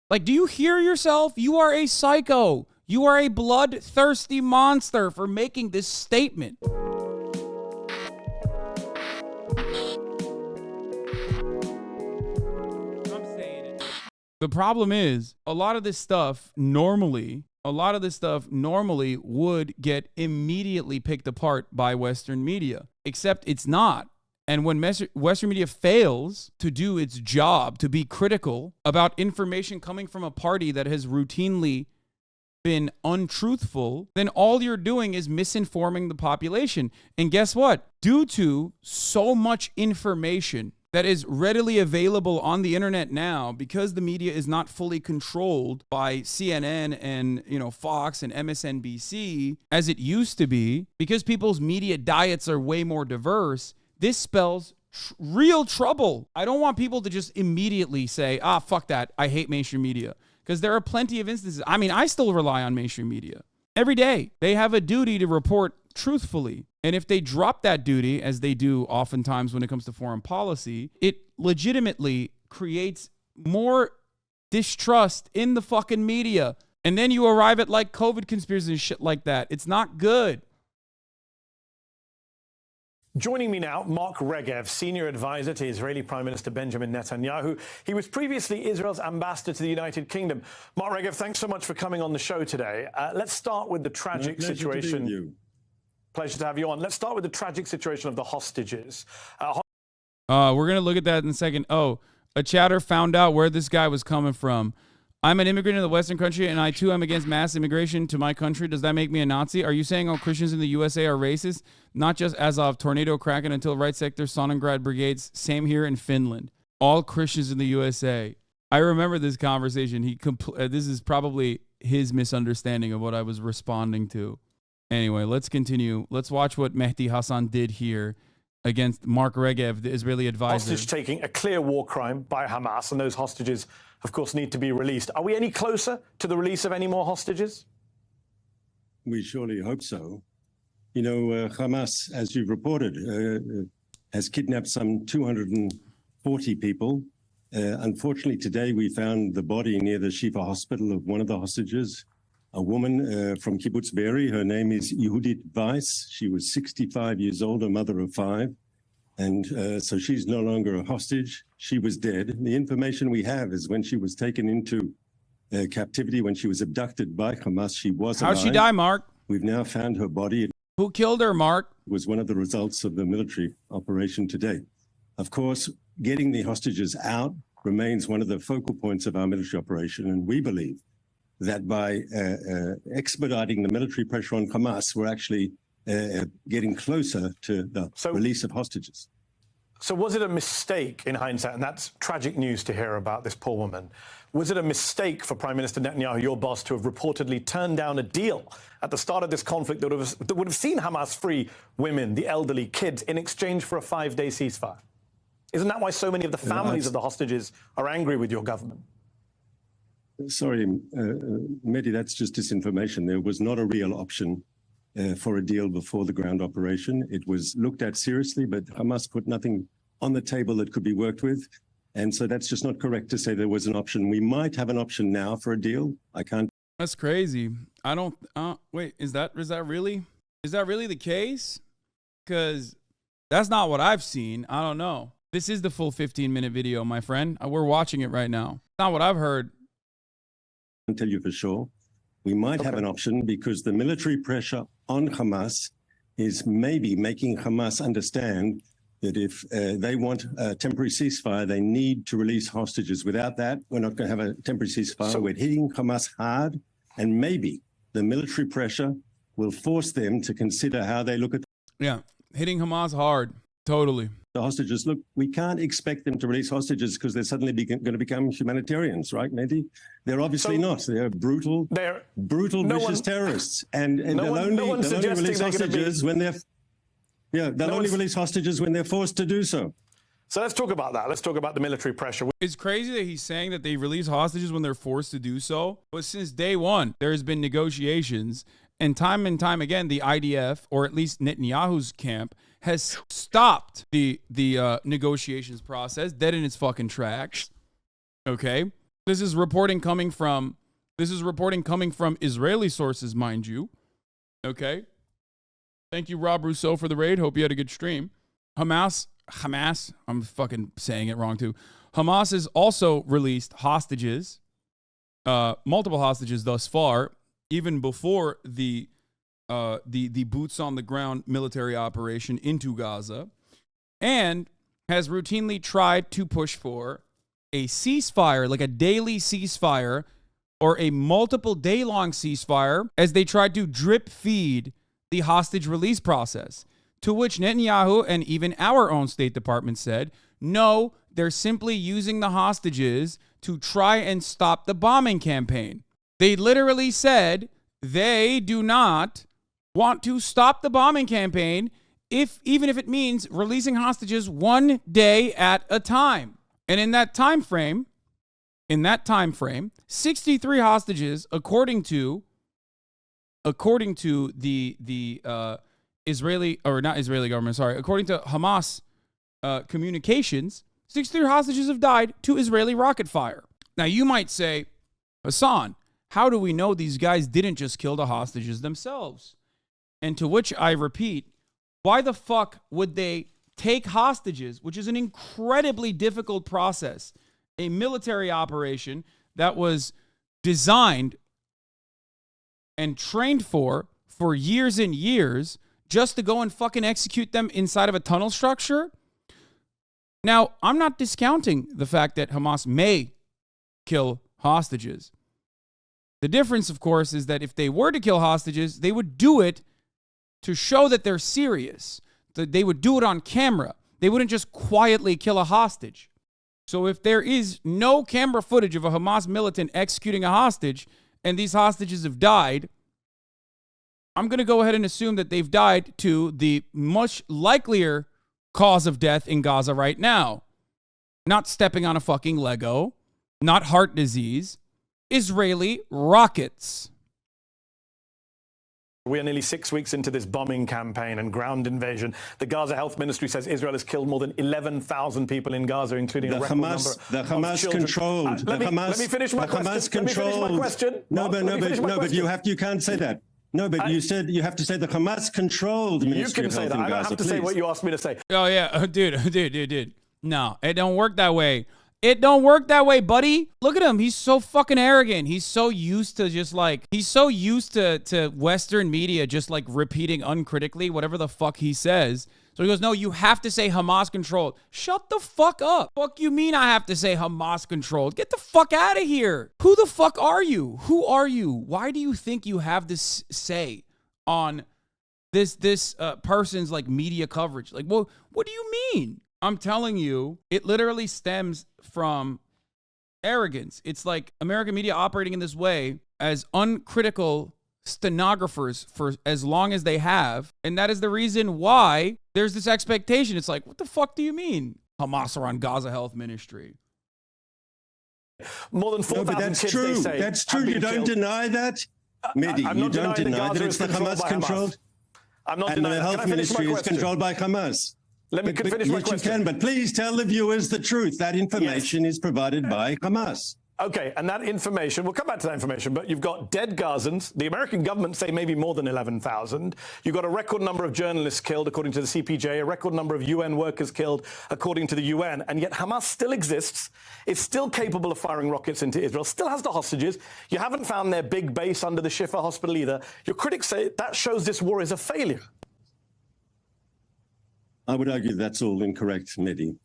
Like, do you hear yourself? You are a psycho. You are a bloodthirsty monster for making this statement. The problem is, a lot of this stuff normally would get immediately picked apart by Western media, except it's not. And when Western media fails to do its job, to be critical about information coming from a party that has routinely been untruthful, then all you're doing is misinforming the population. And guess what? Due to so much information that is readily available on the internet now, because the media is not fully controlled by CNN and, Fox and MSNBC as it used to be, because people's media diets are way more diverse, this spells real trouble. I don't want people to just immediately say, fuck that, I hate mainstream media. Because there are plenty of instances. I mean, I still rely on mainstream media. Every day, they have a duty to report truthfully. And if they drop that duty, as they do oftentimes when it comes to foreign policy, it legitimately creates more distrust in the fucking media. And then you arrive at like COVID conspiracies and shit like that. It's not good. Joining me now, Mark Regev, senior advisor to Israeli Prime Minister Benjamin Netanyahu. He was previously Israel's ambassador to the United Kingdom. Mark Regev, thanks so much for coming on the show today. Let's start with the tragic situation. Pleasure to have you on. Let's start with the tragic situation of the hostages. We're going to look at that in a second. Oh, a chatter found out where this guy was coming from. I'm an immigrant in the Western country, and I too am against mass immigration to my country. Does that make me a Nazi? Are you saying all Christians in the USA are racist? Not just Azov, Tornado, Kraken, until Right Sector, Stalingrad brigades. Same here in Finland. All Christians in the USA. I remember this conversation. This is probably his misunderstanding of what I was responding to. Anyway, let's continue. Let's watch what Mehdi Hasan did here against Mark Regev, the Israeli advisor. Hostage taking, a clear war crime by Hamas, and those hostages, of course, need to be released. Are we any closer to the release of any more hostages? We surely hope so. Hamas, as you've reported, has kidnapped some 240 people. Unfortunately, today we found the body near the Shifa hospital of one of the hostages, a woman from Kibbutz Be'eri. Her name is Yehudit Weiss. She was 65 years old, a mother of 5. And so she's no longer a hostage. She was dead. The information we have is when she was taken into captivity, when she was abducted by Hamas, she was alive. How'd she die, Mark? We've now found her body. Who killed her, Mark? It was one of the results of the military operation today. Of course, getting the hostages out remains one of the focal points of our military operation. And we believe that by expediting the military pressure on Hamas, we're actually getting closer to the release of hostages. So was it a mistake in hindsight, and that's tragic news to hear about this poor woman, was it a mistake for Prime Minister Netanyahu, your boss, to have reportedly turned down a deal at the start of this conflict that would have seen Hamas free women, the elderly, kids, in exchange for a 5-day ceasefire? Isn't that why so many of the families of the hostages are angry with your government? Sorry, Mehdi, that's just disinformation. There was not a real option for a deal before the ground operation. It was looked at seriously, but Hamas put nothing on the table that could be worked with. And so that's just not correct to say there was an option. We might have an option now for a deal. I can't. That's crazy. I don't, wait, is that really the case? Because that's not what I've seen. I don't know. This is the full 15-minute video, my friend. We're watching it right now. Not what I've heard. I can tell you for sure. We might have an option because the military pressure on Hamas is maybe making Hamas understand that if they want a temporary ceasefire, they need to release hostages. Without that, we're not going to have a temporary ceasefire. So we're hitting Hamas hard, and maybe the military pressure will force them to consider how they look at. Yeah, hitting Hamas hard. Totally. The hostages. Look, we can't expect them to release hostages because they're suddenly going to become humanitarians, right, Mehdi? They're obviously not. They're brutal, vicious terrorists, and they'll only release hostages when they're release hostages when they're forced to do so. So let's talk about that. Let's talk about the military pressure. It's crazy that he's saying that they release hostages when they're forced to do so. But since day one, there has been negotiations, and time again, the IDF, or at least Netanyahu's camp, has stopped the negotiations process dead in its fucking tracks. Okay? This is reporting coming from Israeli sources, mind you. Okay. Thank you, Rob Rousseau, for the raid. Hope you had a good stream. Hamas, I'm fucking saying it wrong too. Hamas has also released hostages, multiple hostages thus far, even before the boots on the ground military operation into Gaza, and has routinely tried to push for a ceasefire, like a daily ceasefire or a multiple day long ceasefire, as they tried to drip feed the hostage release process, to which Netanyahu and even our own State Department said, no, they're simply using the hostages to try and stop the bombing campaign. They literally said they do not want to stop the bombing campaign, even if it means releasing hostages one day at a time. And in that time frame, 63 hostages, according to the Israeli, or not Israeli government, sorry, according to Hamas communications, 63 hostages have died to Israeli rocket fire. Now you might say, Hasan, how do we know these guys didn't just kill the hostages themselves? And to which I repeat, why the fuck would they take hostages, which is an incredibly difficult process, a military operation that was designed and trained for years and years, just to go and fucking execute them inside of a tunnel structure? Now, I'm not discounting the fact that Hamas may kill hostages. The difference, of course, is that if they were to kill hostages, they would do it to show that they're serious. That they would do it on camera. They wouldn't just quietly kill a hostage. So if there is no camera footage of a Hamas militant executing a hostage, and these hostages have died, I'm going to go ahead and assume that they've died to the much likelier cause of death in Gaza right now. Not stepping on a fucking Lego, not heart disease, Israeli rockets. We are nearly 6 weeks into this bombing campaign and ground invasion. The Gaza Health Ministry says Israel has killed more than 11,000 people in Gaza, including a record number of children. Let me finish my question. No, but you can't say that. No, but you said you have to say the Hamas-controlled Ministry of Health in Gaza. I don't have to say what you asked me to say. Oh, yeah. Dude. No, it don't work that way. It don't work that way, buddy. Look at him. He's so fucking arrogant. He's so used to to Western media just like repeating uncritically whatever the fuck he says. So he goes, no, you have to say Hamas controlled. Shut the fuck up. Fuck you mean I have to say Hamas controlled? Get the fuck out of here. Who the fuck are you? Who are you? Why do you think you have this say on this person's like media coverage? Like, well, what do you mean? I'm telling you, it literally stems from arrogance. It's like American media operating in this way as uncritical stenographers for as long as they have. And that is the reason why there's this expectation. It's like, what the fuck do you mean? Hamas are on Gaza Health Ministry. More than 4,000 kids, true. They say. That's true. You don't deny that? Mehdi, you don't deny that it's the Hamas controlled? I'm not and denying the health ministry is controlled by Hamas. Let me finish my question. You can, but please tell the viewers the truth. That information is provided by Hamas. Okay, and that information, we'll come back to that information, but you've got dead Gazans. The American government say maybe more than 11,000. You've got a record number of journalists killed, according to the CPJ, a record number of UN workers killed, according to the UN, and yet Hamas still exists. It's still capable of firing rockets into Israel, still has the hostages. You haven't found their big base under the Shifa hospital either. Your critics say that shows this war is a failure. I would argue that's all incorrect, Mehdi.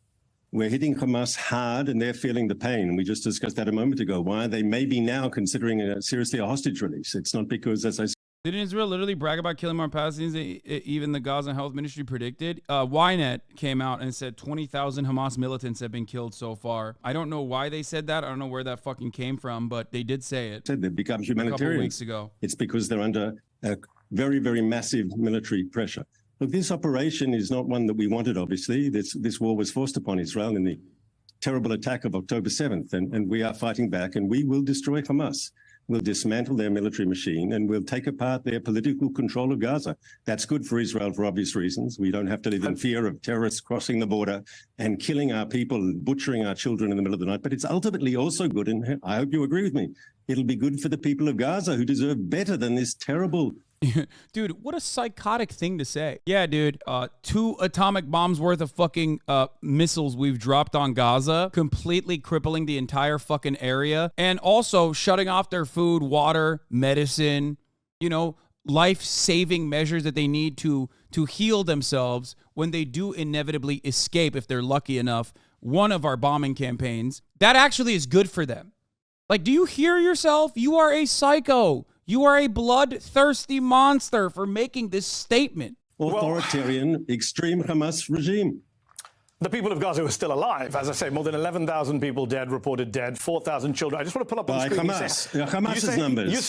We're hitting Hamas hard and they're feeling the pain. We just discussed that a moment ago, why they may be now considering seriously a hostage release. It's not because, as I said... Didn't Israel literally brag about killing more Palestinians than even the Gaza Health Ministry predicted? Ynet came out and said 20,000 Hamas militants have been killed so far. I don't know why they said that. I don't know where that fucking came from, but they did say it. They've become humanitarian. A couple weeks ago. It's because they're under a very, very massive military pressure. Look, this operation is not one that we wanted, obviously. This war was forced upon Israel in the terrible attack of October 7th, and we are fighting back, and we will destroy Hamas. We'll dismantle their military machine and we'll take apart their political control of Gaza. That's good for Israel for obvious reasons. We don't have to live in fear of terrorists crossing the border and killing our people and butchering our children in the middle of the night. But it's ultimately also good, and I hope you agree with me, it'll be good for the people of Gaza who deserve better than this terrible... Dude, what a psychotic thing to say. Yeah, dude, 2 atomic bombs worth of fucking missiles we've dropped on Gaza, completely crippling the entire fucking area, and also shutting off their food, water, medicine, you know, life-saving measures that they need to heal themselves when they do inevitably escape, if they're lucky enough, one of our bombing campaigns. That actually is good for them. Like, do you hear yourself? You are a psycho. You are a bloodthirsty monster for making this statement. Authoritarian, extreme Hamas regime. The people of Gaza are still alive. As I say, more than 11,000 people dead, reported dead, 4,000 children. I just want to pull up on the screen. Hamas's numbers. You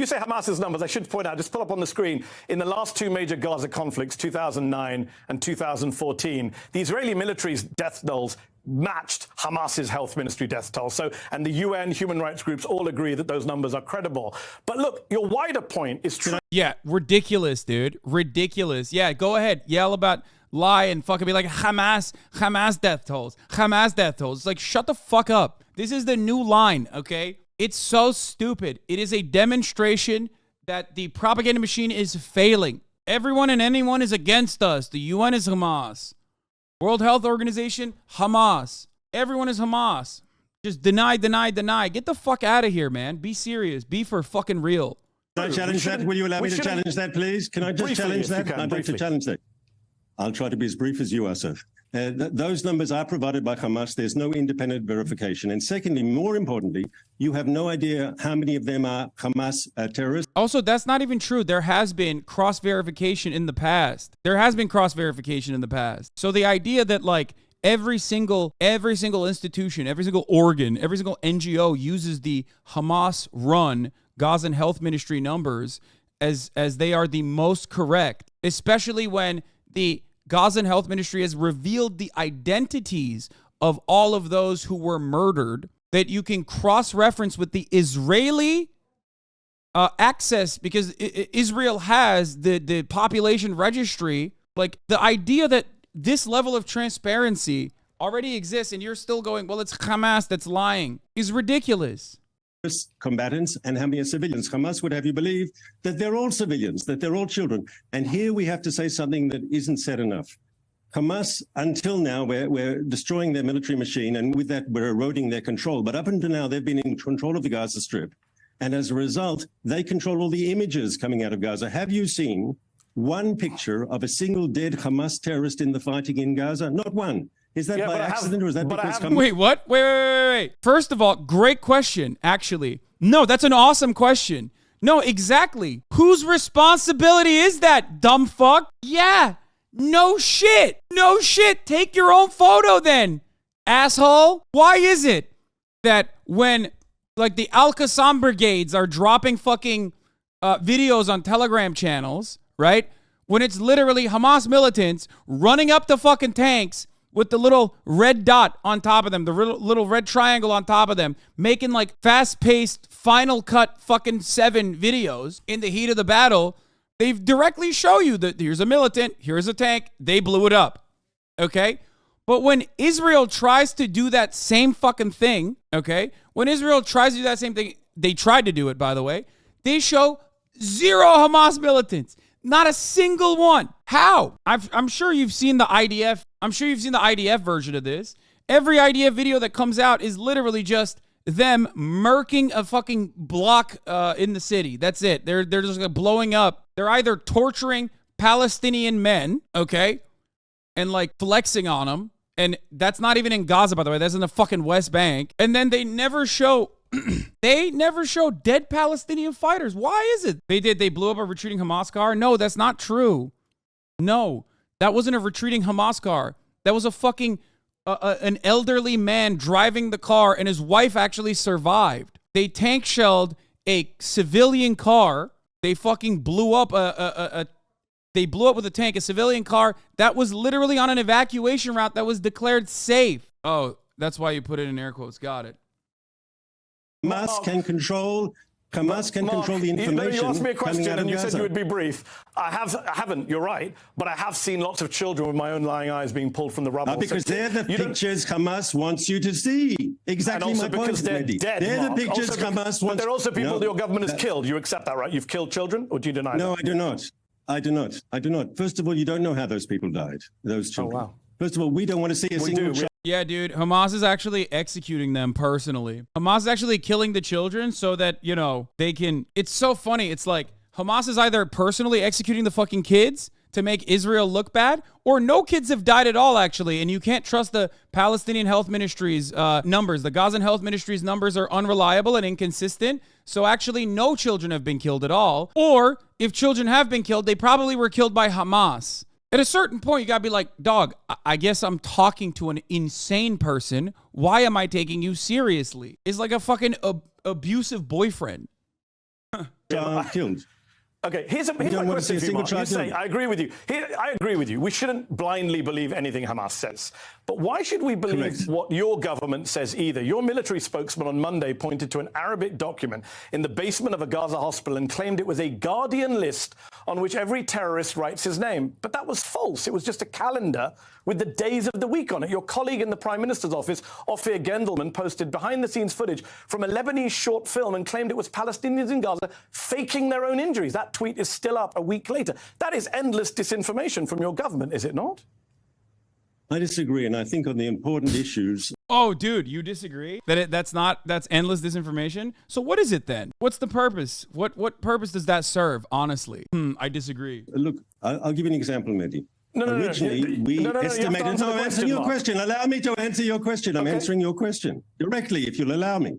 say Hamas's numbers. I should point out, just pull up on the screen. In the last 2 major Gaza conflicts, 2009 and 2014, the Israeli military's death tolls matched Hamas's health ministry death toll. So, and the UN human rights groups all agree that those numbers are credible. But look, your wider point is true. Yeah, ridiculous, dude. Ridiculous. Yeah, go ahead. Yell about, lie and fucking be like, Hamas death tolls. Hamas death tolls. It's like, shut the fuck up. This is the new line, okay? It's so stupid. It is a demonstration that the propaganda machine is failing. Everyone and anyone is against us. The UN is Hamas. World Health Organization, Hamas. Everyone is Hamas. Just deny. Get the fuck out of here, man. Be serious. Be for fucking real. Can I challenge that? Will you allow me to challenge that, please? Can I just challenge that? I'd like to challenge that. I'll try to be as brief as you are, sir. Those numbers are provided by Hamas. There's no independent verification. And secondly, more importantly, you have no idea how many of them are Hamas terrorists. Also, that's not even true. There has been cross-verification in the past. So the idea that like every single institution, every single organ, every single NGO uses the Hamas-run Gazan Health Ministry numbers as they are the most correct, especially when the Gazan Health Ministry has revealed the identities of all of those who were murdered, that you can cross-reference with the Israeli access, because Israel has the population registry. Like, the idea that this level of transparency already exists and you're still going, well, it's Hamas that's lying, is ridiculous. Combatants and how many are civilians. Hamas would have you believe that they're all civilians, that they're all children. And here we have to say something that isn't said enough. Hamas, until now, we're destroying their military machine, and with that, we're eroding their control. But up until now, they've been in control of the Gaza Strip. And as a result, they control all the images coming out of Gaza. Have you seen one picture of a single dead Hamas terrorist in the fighting in Gaza? Not one. Is that by accident, or is that because... Wait, what? Wait. First of all, great question, actually. No, that's an awesome question. No, exactly. Whose responsibility is that, dumb fuck? Yeah. No shit. Take your own photo then, asshole. Why is it that when, like, the Al-Qassam brigades are dropping fucking videos on Telegram channels, right? When it's literally Hamas militants running up the fucking tanks with the little red dot on top of them, the little red triangle on top of them, making like fast-paced Final Cut fucking 7 videos in the heat of the battle, they directly show you that here's a militant, here's a tank, they blew it up, okay? But when Israel tries to do that same fucking thing, okay? When Israel tries to do that same thing, they tried to do it, by the way, they show 0 Hamas militants. Not a single one. How? I'm sure you've seen the IDF. I'm sure you've seen the IDF version of this. Every IDF video that comes out is literally just them murking a fucking block in the city. That's it. They're just like blowing up. They're either torturing Palestinian men, okay, and like flexing on them. And that's not even in Gaza, by the way. That's in the fucking West Bank. And then they never show... they never show dead Palestinian fighters. Why is it? They blew up a retreating Hamas car? No, that's not true. No, that wasn't a retreating Hamas car. That was a fucking, an elderly man driving the car, and his wife actually survived. They tank shelled a civilian car. They fucking blew up they blew up with a tank, a civilian car that was literally on an evacuation route that was declared safe. Oh, that's why you put it in air quotes. Got it. Hamas can control the information. You asked me a question and you said Gaza. you would be brief. I haven't, you're right, but I have seen lots of children with my own lying eyes being pulled from the rubble. Because So they're the you don't- pictures Hamas wants you to see. Exactly and my also point, because they're Mehdi. dead, They're Mark. the pictures Also Hamas wants. But there are also people No, that your government has killed. You accept that, right? You've killed children, or do you deny No, that? I do not. I do not. I do not. First of all, you don't know how those people died, those children. wow. First of all, we don't want to see a We single do. child. Yeah, dude, Hamas is actually executing them personally. Hamas is actually killing the children so that, you know, they can... It's so funny. It's like Hamas is either personally executing the fucking kids to make Israel look bad, or no kids have died at all, actually, and you can't trust the Palestinian Health Ministry's numbers. The Gazan Health Ministry's numbers are unreliable and inconsistent, so actually no children have been killed at all. Or if children have been killed, they probably were killed by Hamas. At a certain point, you gotta be like, dog, I guess I'm talking to an insane person. Why am I taking you seriously? It's like a fucking abusive boyfriend. Killed. Okay, here's my don't want to see question a for you, single Mark. You child say, killed. I agree with you. I agree with you. We shouldn't blindly believe anything Hamas says. But why should we believe Correct. what your government says either? Your military spokesman on Monday pointed to an Arabic document in the basement of a Gaza hospital and claimed it was a Guardian list on which every terrorist writes his name. But that was false. It was just a calendar with the days of the week on it. Your colleague in the Prime Minister's office, Offia Gelman, posted behind-the-scenes footage from a Lebanese short film and claimed it was Palestinians in Gaza faking their own injuries. That tweet is still up a week later. That is endless disinformation from your government, is it not? I disagree, and I think on the important issues. Oh, dude, you disagree? That's endless disinformation? So what is it then? What's the purpose? What purpose does that serve, honestly? I disagree. Look, I'll give you an example, Mehdi. No. Originally, we estimated. No, Answer your question. Allow me to answer your question. I'm answering your question directly, if you'll allow me.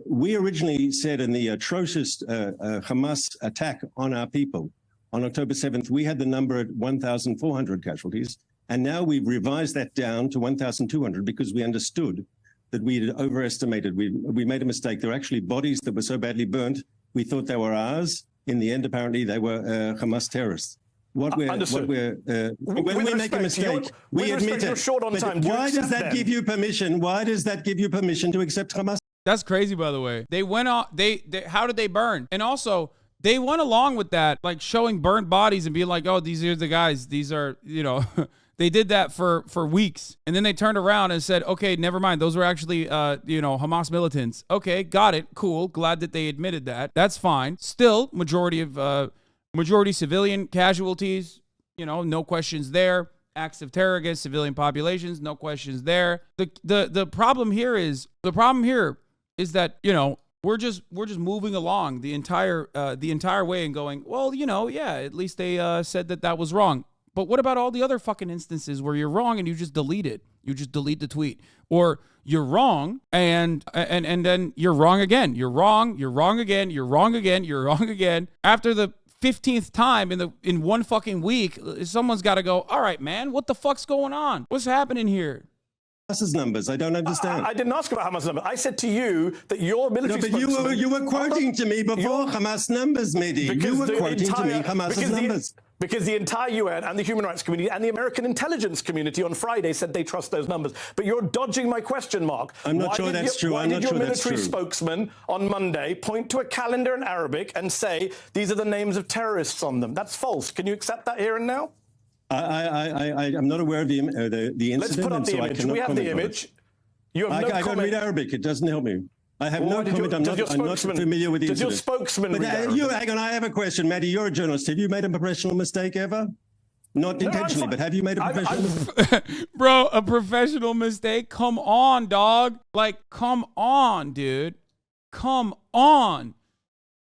We originally said in the atrocious Hamas attack on our people on October 7th, we had the number at 1,400 casualties. And now we've revised that down to 1,200 because we understood that we had overestimated. We made a mistake. There were actually bodies that were so badly burnt, we thought they were ours. In the end, apparently, they were Hamas terrorists. When we make a mistake, we admit it. Short on time. Why does that give you permission? Why does that give you permission to accept Hamas? That's crazy, by the way. They went on. They how did they burn? And also, they went along with that, like showing burnt bodies and being like, "Oh, these are the guys. These are, you know." They did that for weeks, and then they turned around and said, "Okay, never mind. Those were actually, Hamas militants." Okay, got it. Cool. Glad that they admitted that. That's fine. Still, majority civilian casualties. You know, no questions there. Acts of terror against civilian populations, no questions there. The problem here is that, you know, we're just moving along the entire way and going, well, you know, yeah, at least they said that was wrong. But what about all the other fucking instances where you're wrong and you just delete it? You just delete the tweet. Or you're wrong and then you're wrong again. You're wrong again. You're wrong again. After the 15th time in one fucking week, someone's got to go, all right, man, what the fuck's going on? What's happening here? Hamas's numbers. I don't understand. I didn't ask about Hamas numbers. I said to you that your military spokesman... you were quoting to me before Hamas numbers, Mehdi. You were quoting to me Hamas's numbers. Because the entire UN and the human rights community and the American intelligence community on Friday said they trust those numbers. But you're dodging my question, Mark. I'm not sure that's true. Why did your military spokesman on Monday point to a calendar in Arabic and say these are the names of terrorists on them? That's false. Can you accept that here and now? I'm not aware of the incident. Let's put up the image. We have the image. You have no comment. I don't read Arabic. It doesn't help me. I have no comment. I'm not familiar with the incident. Does your spokesman read Arabic? Hang on, I have a question, Mehdi. You're a journalist. Have you made a professional mistake ever? Not intentionally, but have you made a professional mistake? Bro, a professional mistake? Come on, dog. Like, come on, dude. Come on.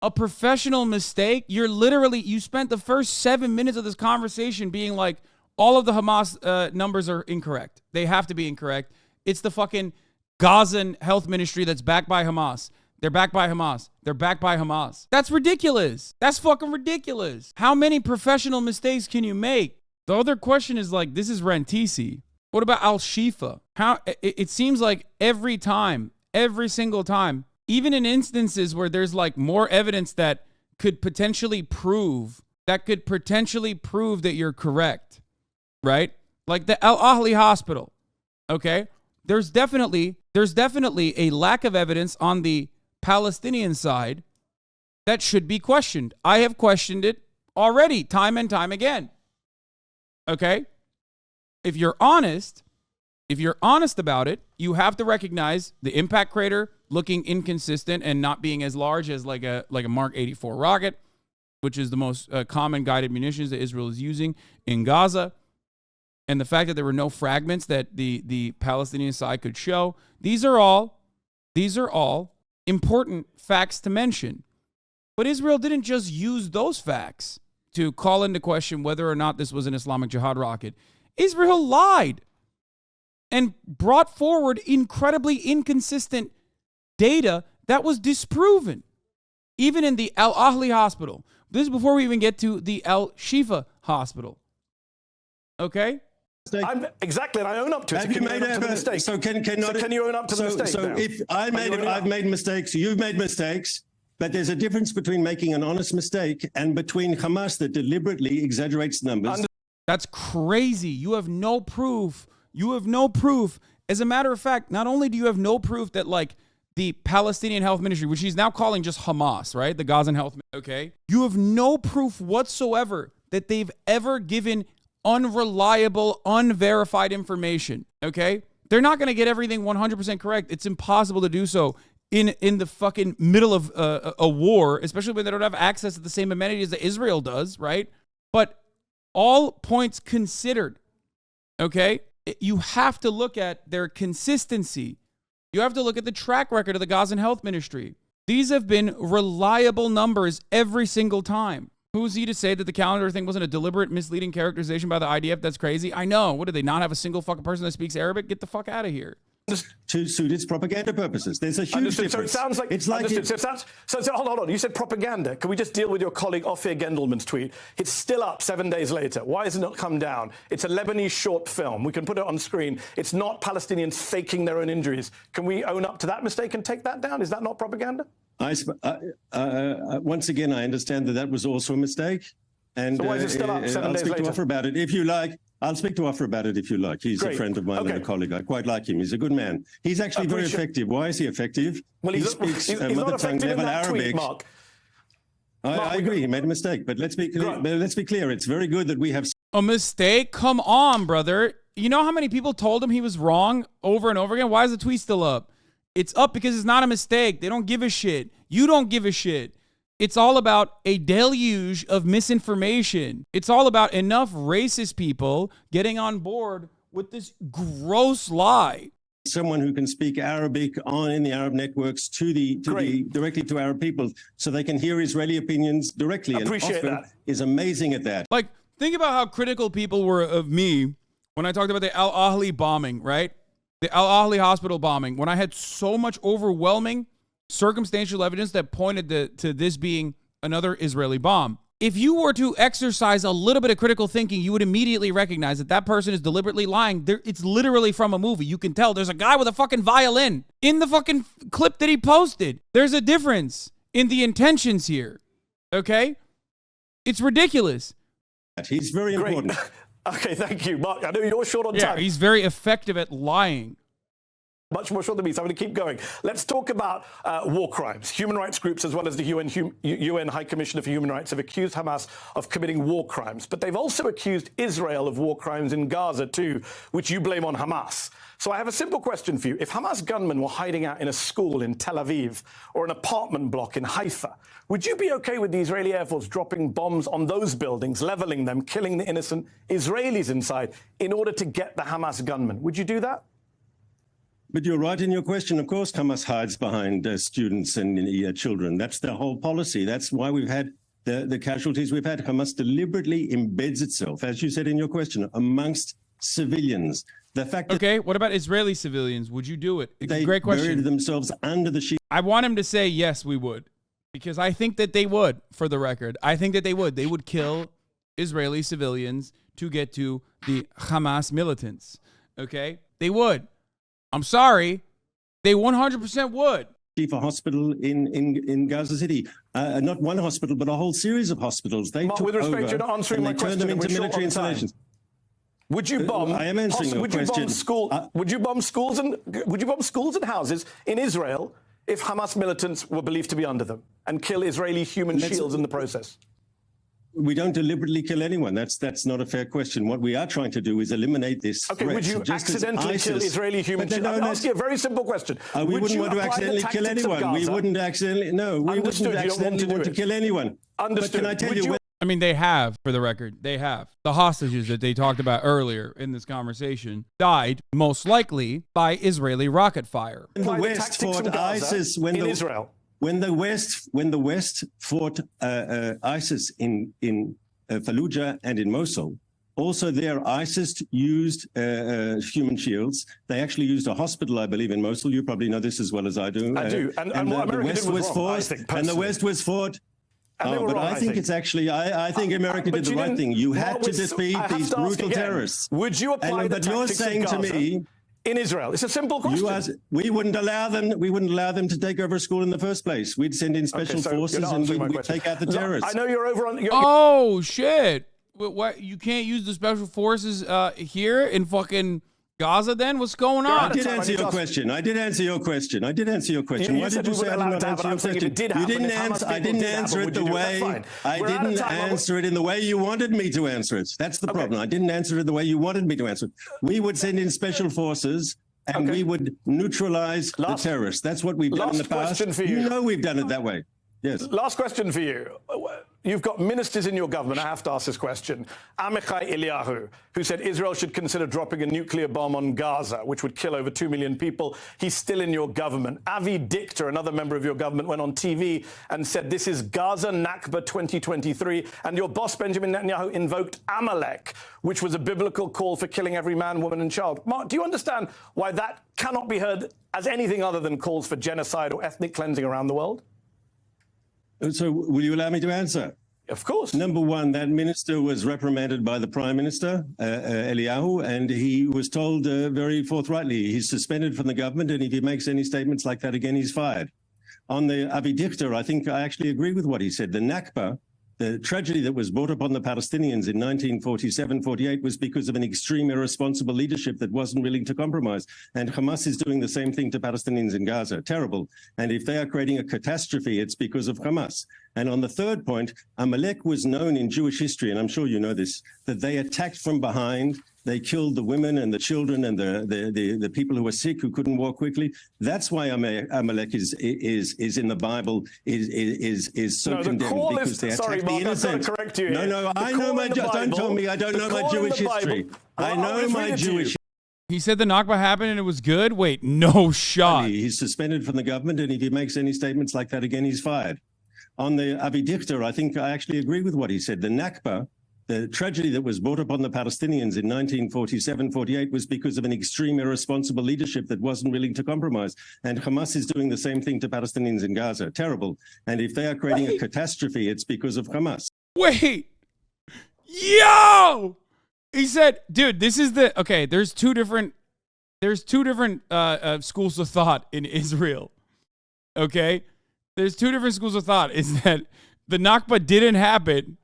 A professional mistake? You spent the first 7 minutes of this conversation being like, all of the Hamas numbers are incorrect. They have to be incorrect. It's the fucking Gazan Health Ministry that's backed by Hamas. They're backed by Hamas. They're backed by Hamas. That's ridiculous. That's fucking ridiculous. How many professional mistakes can you make? The other question is like, this is Rantisi. What about Al-Shifa? It seems like every single time, even in instances where there's like more evidence that could potentially prove that you're correct, right? Like the Al-Ahli hospital, okay? There's definitely there's definitely a lack of evidence on the Palestinian side that should be questioned. I have questioned it already, time and time again. Okay? If you're honest about it, you have to recognize the impact crater looking inconsistent and not being as large as like a Mark 84 rocket, which is the most common guided munitions that Israel is using in Gaza. And the fact that there were no fragments that the Palestinian side could show. These are all important facts to mention. But Israel didn't just use those facts to call into question whether or not this was an Islamic Jihad rocket. Israel lied and brought forward incredibly inconsistent data that was disproven. Even in the Al Ahli hospital. This is before we even get to the Al Shifa hospital. Okay? Exactly, and I own up to it. So can you own up to the mistake? So can you own up to the mistake? So now? if I've made mistakes, you've made mistakes, but there's a difference between making an honest mistake and between Hamas that deliberately exaggerates numbers. That's crazy. You have no proof. You have no proof. As a matter of fact, not only do you have no proof that like the Palestinian Health Ministry, which he's now calling just Hamas, right? The Gazan Health, okay? You have no proof whatsoever that they've ever given unreliable, unverified information, okay? They're not going to get everything 100% correct. It's impossible to do so in the fucking middle of a war, especially when they don't have access to the same amenities that Israel does, right? But all points considered, okay? You have to look at their consistency. You have to look at the track record of the Gazan Health Ministry. These have been reliable numbers every single time. Who's he to say that the calendar thing wasn't a deliberate misleading characterization by the IDF? That's crazy. I know. What, do they not have a single fucking person that speaks Arabic? Get the fuck out of here. To suit its propaganda purposes. There's a huge difference. So it sounds like it's like hold on. You said propaganda. Can we just deal with your colleague Offia Gelman's tweet? It's still up 7 days later. Why has it not come down? It's a Lebanese short film. We can put it on screen. It's not Palestinians faking their own injuries. Can we own up to that mistake and take that down? Is that not propaganda? Once again, I understand that was also a mistake. And so why is it still up 7 days later? I'll speak to Offia about it if you like. I'll speak to Offia about it if you like. He's Great. A friend of mine and a colleague. I quite like him. He's a good man. He's actually very effective. Why is he effective? Well, he speaks mother tongue level Arabic. Tweet, Mark. I agree. He made a mistake. But let's be clear. It's very good that we have a mistake. Come on, brother. You know how many people told him he was wrong over and over again? Why is the tweet still up? It's up because it's not a mistake. They don't give a shit. You don't give a shit. It's all about a deluge of misinformation. It's all about enough racist people getting on board with this gross lie. Someone who can speak Arabic in the Arab networks directly to Arab people so they can hear Israeli opinions directly. Appreciate and that. Is amazing at that. Like, think about how critical people were of me when I talked about the Al Ahli bombing, right? The Al Ahli hospital bombing, when I had so much overwhelming circumstantial evidence that pointed to this being another Israeli bomb. If you were to exercise a little bit of critical thinking, you would immediately recognize that that person is deliberately lying. It's literally from a movie. You can tell there's a guy with a fucking violin in the fucking clip that he posted. There's a difference in the intentions here. Okay? It's ridiculous. He's very important. Okay, thank you, Mark. I know you're short on time. Yeah, he's very effective at lying. Much more short than me, so I'm going to keep going. Let's talk about war crimes. Human rights groups, as well as the UN High Commissioner for Human Rights, have accused Hamas of committing war crimes. But they've also accused Israel of war crimes in Gaza, too, which you blame on Hamas. So I have a simple question for you. If Hamas gunmen were hiding out in a school in Tel Aviv or an apartment block in Haifa, would you be okay with the Israeli Air Force dropping bombs on those buildings, leveling them, killing the innocent Israelis inside in order to get the Hamas gunmen? Would you do that? But you're right in your question. Of course, Hamas hides behind students and children. That's their whole policy. That's why we've had the casualties we've had. Hamas deliberately embeds itself, as you said in your question, amongst civilians. The fact that okay, what about Israeli civilians? Would you do it? They great question. buried themselves under the sheet. I want him to say yes, we would, because I think that they would. For the record, I think that they would. They would kill Israeli civilians to get to the Hamas militants. Okay, they would. I'm sorry, they 100% would. Chief a hospital in Gaza City, not one hospital, but a whole series of hospitals. They Mark, took with respect, over you're not answering and my they turned question. them into We're short military on time. installations. Would you bomb? I am answering your would you question. bomb school? Would you bomb schools and houses in Israel if Hamas militants were believed to be under them and kill Israeli human shields in the process? We don't deliberately kill anyone. That's not a fair question. What we are trying to do is eliminate this. Okay, would you accidentally kill Israeli human shields? I'm asking a very simple question. We wouldn't want to accidentally kill anyone. We wouldn't accidentally. No, we wouldn't accidentally want to kill anyone. Understood. But can I tell you? I mean, they have, for the record, they have. The hostages that they talked about earlier in this conversation died most likely by Israeli rocket fire. When the West fought ISIS, when the West fought ISIS in Fallujah and in Mosul, also there ISIS used human shields. They actually used a hospital, I believe, in Mosul. You probably know this as well as I do. I do. And what America did was wrong, I think, and the West was fought. But wrong, I think it's actually, I think America did the right thing. You had to defeat these brutal terrorists. Would you apply the tactics of Gaza to me in Israel? It's a simple question. We wouldn't allow them to take over a school in the first place. We'd send in special forces and we'd take out the terrorists. I know you're over on. Oh shit! What? You can't use the special forces here in fucking Gaza? Then what's going on? I did answer your question. Why did you say I didn't answer your question? You didn't answer. I didn't answer it the way. I didn't answer it in the way you wanted me to answer it. That's the problem. I didn't answer it the way you wanted me to answer it. We would send in special forces and we would neutralize the terrorists. That's what we've done in the past. You know we've done it that way. Yes. Last question for you. You've got ministers in your government. I have to ask this question. Amichai Eliyahu, who said Israel should consider dropping a nuclear bomb on Gaza, which would kill over 2 million people. He's still in your government. Avi Dichter, another member of your government, went on TV and said this is Gaza Nakba 2023. And your boss, Benjamin Netanyahu, invoked Amalek, which was a biblical call for killing every man, woman and child. Mark, do you understand why that cannot be heard as anything other than calls for genocide or ethnic cleansing around the world? So will you allow me to answer? Of course. Number one, that minister was reprimanded by the Prime Minister, Eliyahu, and he was told very forthrightly he's suspended from the government, and if he makes any statements like that again, he's fired. On the Avi Dichter, I think I actually agree with what he said. The Nakba, the tragedy that was brought upon the Palestinians in 1947-48 was because of an extreme irresponsible leadership that wasn't willing to compromise. And Hamas is doing the same thing to Palestinians in Gaza. Terrible. And if they are creating a catastrophe, it's because of Hamas. And on the third point, Amalek was known in Jewish history, and I'm sure you know this, that they attacked from behind. They killed the women and the children and the people who were sick, who couldn't walk quickly. That's why Amalek is in the Bible, is so condemned, because they attacked the innocent. Correct you here. No, I know my, don't tell me I don't know my Jewish history. I know my Jewish. He said the Nakba happened and it was good? Wait, no shot. He's suspended from the government, and if he makes any statements like that again, he's fired. On the Avi Dichter, I think I actually agree with what he said. The Nakba, the tragedy that was brought upon the Palestinians in 1947-48 was because of an extreme irresponsible leadership that wasn't willing to compromise. And Hamas is doing the same thing to Palestinians in Gaza. Terrible. And if they are creating a catastrophe, it's because of Hamas. Wait. Yo! He said, dude, this is the, okay, there's two different schools of thought in Israel. Okay? There's two different schools of thought. Is that the Nakba didn't happen,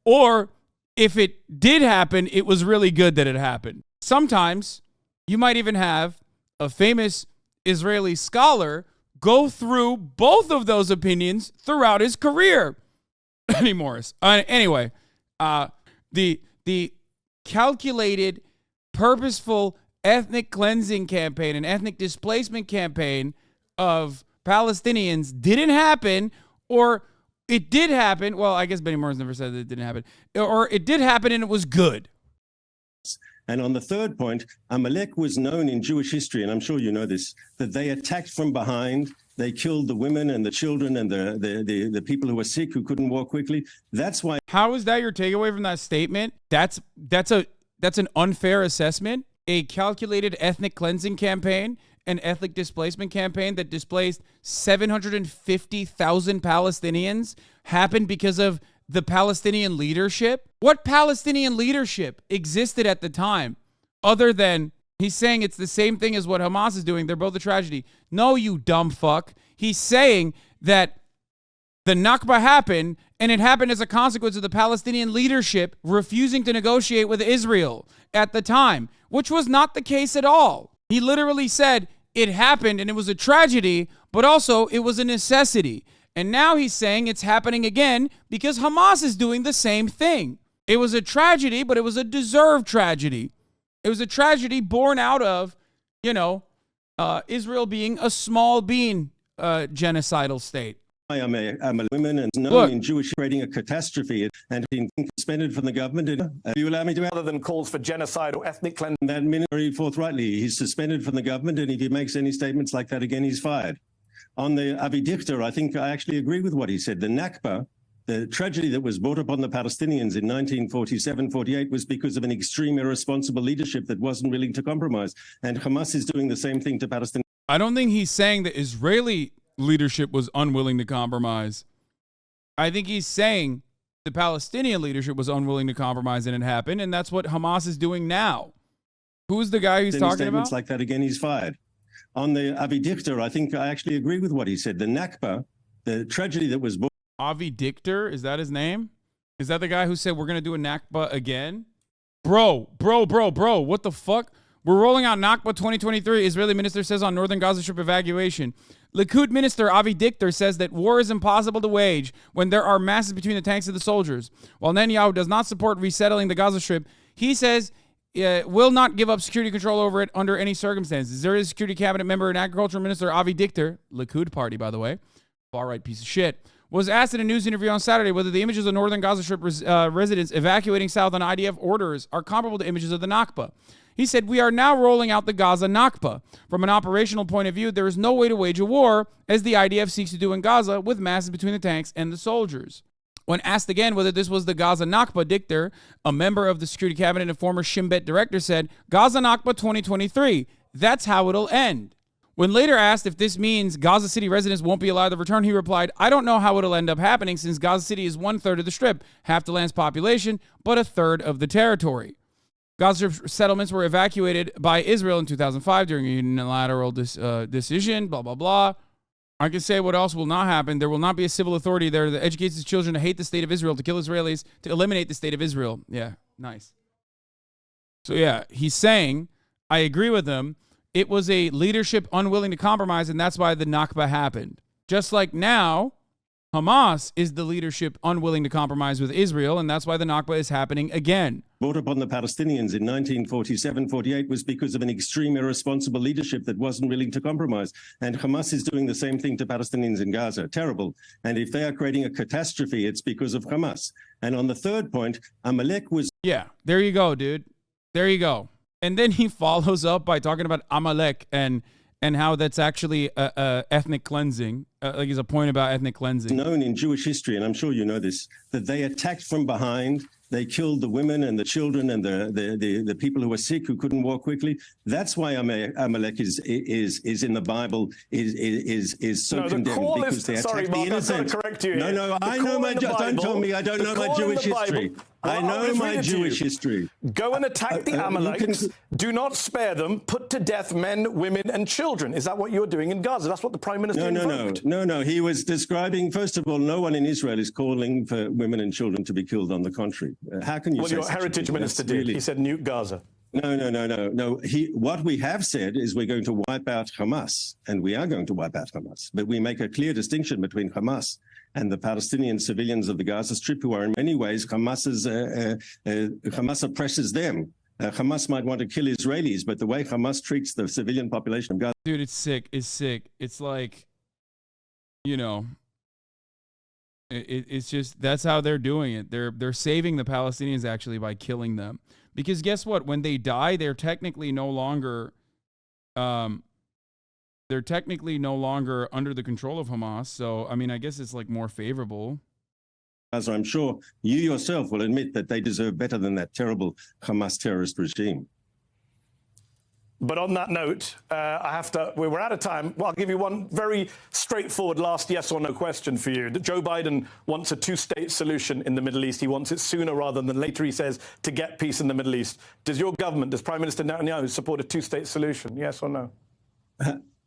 or if it did happen, it was really good that it happened. Sometimes you might even have a famous Israeli scholar go through both of those opinions throughout his career. Eddie Morris. Anyway, the calculated, purposeful ethnic cleansing campaign and ethnic displacement campaign of Palestinians didn't happen, or it did happen. Well, I guess Benny Morris never said that it didn't happen, or it did happen and it was good. And on the third point, Amalek was known in Jewish history, and I'm sure you know this, that they attacked from behind. They killed the women and the children and the people who were sick, who couldn't walk quickly. That's why. How is that your takeaway from that statement? That's an unfair assessment. A calculated ethnic cleansing campaign, an ethnic displacement campaign that displaced 750,000 Palestinians happened because of the Palestinian leadership? What Palestinian leadership existed at the time other than, he's saying it's the same thing as what Hamas is doing. They're both a tragedy. No, you dumb fuck. He's saying that the Nakba happened And it happened as a consequence of the Palestinian leadership refusing to negotiate with Israel at the time, which was not the case at all. He literally said it happened and it was a tragedy, but also it was a necessity. And now he's saying it's happening again because Hamas is doing the same thing. It was a tragedy, but it was a deserved tragedy. It was a tragedy born out of, Israel being a small bean genocidal state. I am a woman and known in Jewish creating a catastrophe and being suspended from the government. You allow me to Other than calls for genocide or ethnic cleansing. that very forthrightly. He's suspended from the government, and if he makes any statements like that again, he's fired. On the Avi Dichter, I think I actually agree with what he said. The Nakba, the tragedy that was brought upon the Palestinians in 1947-48 was because of an extreme irresponsible leadership that wasn't willing to compromise. And Hamas is doing the same thing to Palestinians. I don't think he's saying the Israeli leadership was unwilling to compromise. I think he's saying the Palestinian leadership was unwilling to compromise and it happened, and that's what Hamas is doing now. Who's the guy he's talking about? Like that again, he's fired. On the Avi Dichter, I think I actually agree with what he said. The Nakba, the tragedy that was born. Avi Dichter, is that his name? Is that the guy who said we're going to do a Nakba again? Bro, what the fuck? We're rolling out Nakba 2023, Israeli minister says on northern Gaza Strip evacuation. Likud minister Avi Dichter says that war is impossible to wage when there are masses between the tanks and the soldiers. While Netanyahu does not support resettling the Gaza Strip, he says will not give up security control over it under any circumstances. There is security cabinet member and agriculture minister Avi Dichter, Likud party, by the way, far-right piece of shit, was asked in a news interview on Saturday whether the images of northern Gaza Strip residents evacuating south on IDF orders are comparable to images of the Nakba. He said, we are now rolling out the Gaza Nakba. From an operational point of view, there is no way to wage a war, as the IDF seeks to do in Gaza, with masses between the tanks and the soldiers. When asked again whether this was the Gaza Nakba, Dichter, a member of the Security Cabinet and former Shin Bet director, said, Gaza Nakba 2023. That's how it'll end. When later asked if this means Gaza City residents won't be allowed to return, he replied, I don't know how it'll end up happening since Gaza City is 1/3 of the Strip, half the land's population, but 1/3 of the territory. Gaza Strip settlements were evacuated by Israel in 2005 during a unilateral decision, blah, blah, blah. I can say what else will not happen. There will not be a civil authority there that educates its children to hate the state of Israel, to kill Israelis, to eliminate the state of Israel. Yeah, nice. So yeah, he's saying, I agree with him, it was a leadership unwilling to compromise, and that's why the Nakba happened. Just like now, Hamas is the leadership unwilling to compromise with Israel, and that's why the Nakba is happening again. Brought upon the Palestinians in 1947-48 was because of an extreme irresponsible leadership that wasn't willing to compromise. And Hamas is doing the same thing to Palestinians in Gaza. Terrible. And if they are creating a catastrophe, it's because of Hamas. And on the third point, Amalek was... Yeah, there you go, dude. There you go. And then he follows up by talking about Amalek and how that's actually ethnic cleansing. Like he's a point about ethnic cleansing. Known in Jewish history, and I'm sure you know this, that they attacked from behind. They killed the women and the children and the people who were sick, who couldn't walk quickly. That's why Amalek is in the Bible, is so condemned, because they attacked the innocent. Correct you here. No, I know my... Don't tell me I don't know my Jewish history. I know my Jewish history. Go and attack the Amalekites. Do not spare them. Put to death men, women, and children. Is that what you're doing in Gaza? That's what the Prime Minister invoked. No. He was describing, first of all, no one in Israel is calling for women and children to be killed on the contrary. How can you say your heritage minister did. Really... He said nuke Gaza. No. What we have said is we're going to wipe out Hamas, and we are going to wipe out Hamas. But we make a clear distinction between Hamas and the Palestinian civilians of the Gaza Strip, who are in many ways Hamas oppresses them. Hamas might want to kill Israelis, but the way Hamas treats the civilian population of Gaza... Dude, it's sick. It's sick. It's like, it's just, that's how they're doing it. They're saving the Palestinians actually by killing them. Because guess what? When they die, they're technically no longer under the control of Hamas. So, I mean, I guess it's like more favorable. As I'm sure you yourself will admit that they deserve better than that terrible Hamas terrorist regime. But on that note, we're out of time. Well, I'll give you one very straightforward last yes or no question for you. Joe Biden wants a two-state solution in the Middle East. He wants it sooner rather than later, he says, to get peace in the Middle East. Does your government, does Prime Minister Netanyahu support a two-state solution? Yes or no?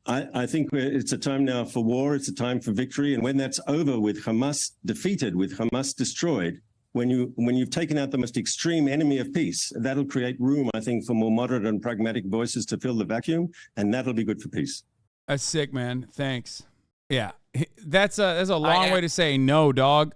I think it's a time now for war. It's a time for victory. And when that's over, with Hamas defeated, with Hamas destroyed, when you've taken out the most extreme enemy of peace, that'll create room, I think, for more moderate and pragmatic voices to fill the vacuum, and that'll be good for peace. That's sick, man. Thanks. Yeah, that's a long way to say no, dog.